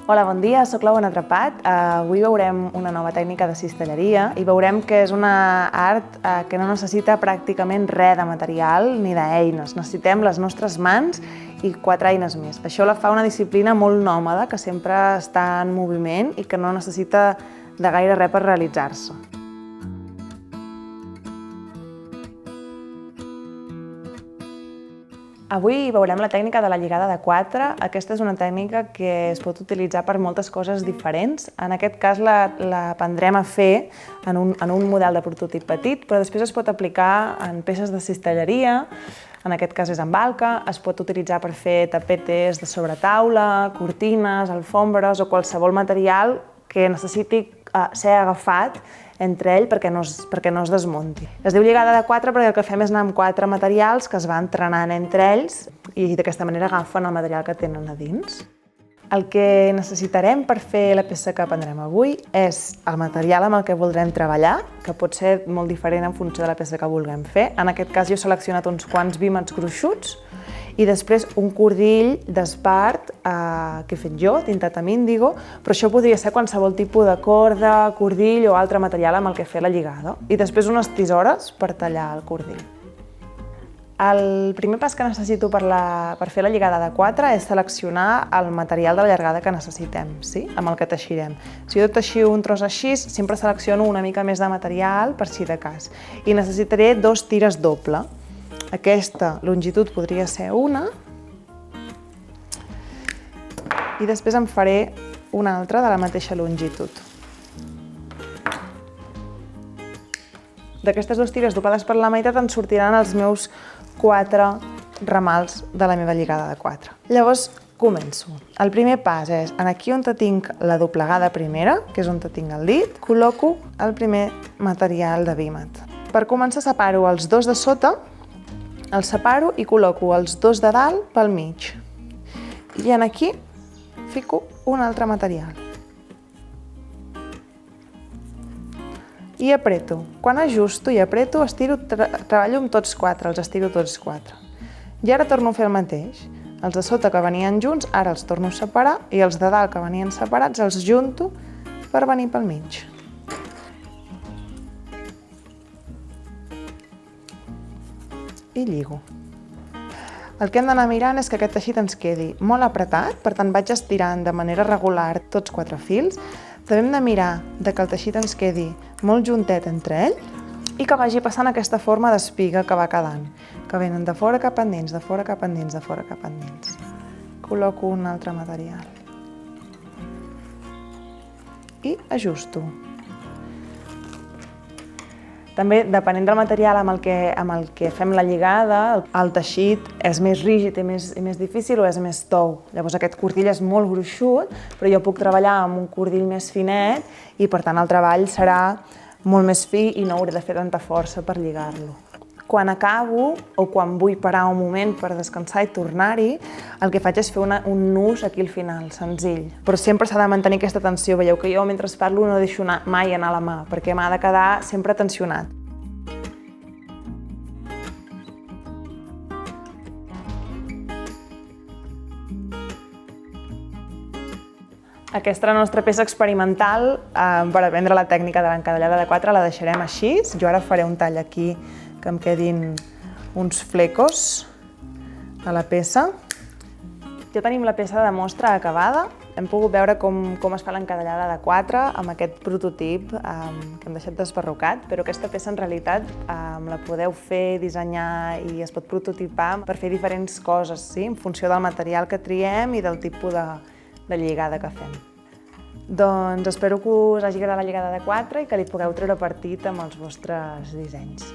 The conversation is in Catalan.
Hola, bon dia, soc la Bona Atrapat. Avui veurem una nova tècnica de cistelleria i veurem que és una art que no necessita pràcticament res de material ni d'eines. Necessitem les nostres mans i 4 eines més. Això la fa una disciplina molt nòmada, que sempre està en moviment i que no necessita de gaire res per realitzar-se. Avui veurem la tècnica de la lligada de 4. Aquesta és una tècnica que es pot utilitzar per moltes coses diferents. En aquest cas l'aprendrem a fer en un model de prototip petit, però després es pot aplicar en peces de cistelleria, en aquest cas és en balca, es pot utilitzar per fer tapetes de sobretaula, cortines, alfombres o qualsevol material que necessiti ser agafat entre ell perquè no es desmunti. Es diu lligada de 4 perquè el que fem és anar amb 4 materials que es van entrenant entre ells i d'aquesta manera agafen el material que tenen a dins. El que necessitarem per fer la peça que aprendrem avui és el material amb el que voldrem treballar, que pot ser molt diferent en funció de la peça que vulguem fer. En aquest cas jo he seleccionat uns quants vímets gruixuts i després un cordill d'espart que he fet jo, tintat amb índigo, però això podria ser qualsevol tipus de corda, cordill o altre material amb el que fer la lligada. I després unes tisores per tallar el cordill. El primer pas que necessito per fer la lligada de 4 és seleccionar el material de la llargada que necessitem, amb el que teixirem. Si jo teixio un tros així, sempre selecciono una mica més de material per si de cas. I necessitaré 2 tires doble. Aquesta longitud podria ser una i després en faré una altra de la mateixa longitud. D'aquestes 2 tires doblades per la meitat en sortiran els meus 4 ramals de la meva lligada de 4. Llavors començo. El primer pas és, aquí on tinc la doblegada primera, que és on tinc el dit, col·loco el primer material de vímet. Per començar separo els 2 de sota, els separo i col·loco els 2 de dalt pel mig. I aquí fico un altre material. I apreto. Quan ajusto i apreto, treballo amb tots 4, els estiro tots 4. I ara torno a fer el mateix. Els de sota que venien junts, ara els torno a separar i els de dalt que venien separats els junto per venir pel mig. I lligo. El que hem d'anar mirant és que aquest teixit ens quedi molt apretat, per tant vaig estirant de manera regular tots 4 fils. També hem de mirar que el teixit ens quedi molt juntet entre ell i que vagi passant aquesta forma d'espiga que va quedant, que venen de fora cap endins, de fora cap endins, de fora cap endins. Col·loco un altre material. I ajusto. També, depenent del material amb el que fem la lligada, el teixit és més rígid i més difícil o és més tou. Llavors aquest cordill és molt gruixut, però jo puc treballar amb un cordill més finet i per tant el treball serà molt més fi i no hauré de fer tanta força per lligar-lo. Quan acabo o quan vull parar un moment per descansar i tornar-hi, el que faig és fer un nus aquí al final, senzill. Però sempre s'ha de mantenir aquesta tensió. Veieu que jo mentre parlo no deixo mai anar la mà, perquè m'ha de quedar sempre tensionat. Aquesta nostra peça experimental per aprendre la tècnica de l'encadellada de 4 la deixarem així. Jo ara faré un tall aquí que em quedin uns flecos a la peça. Ja tenim la peça de mostra acabada. Hem pogut veure com es fa l'encadellada de 4 amb aquest prototip que hem deixat desbarrocat, però aquesta peça en realitat la podeu fer, dissenyar i es pot prototipar per fer diferents coses, en funció del material que triem i del tipus de lligada que fem. Doncs espero que us hagi agradat la lligada de 4 i que li pugueu treure partit amb els vostres dissenys.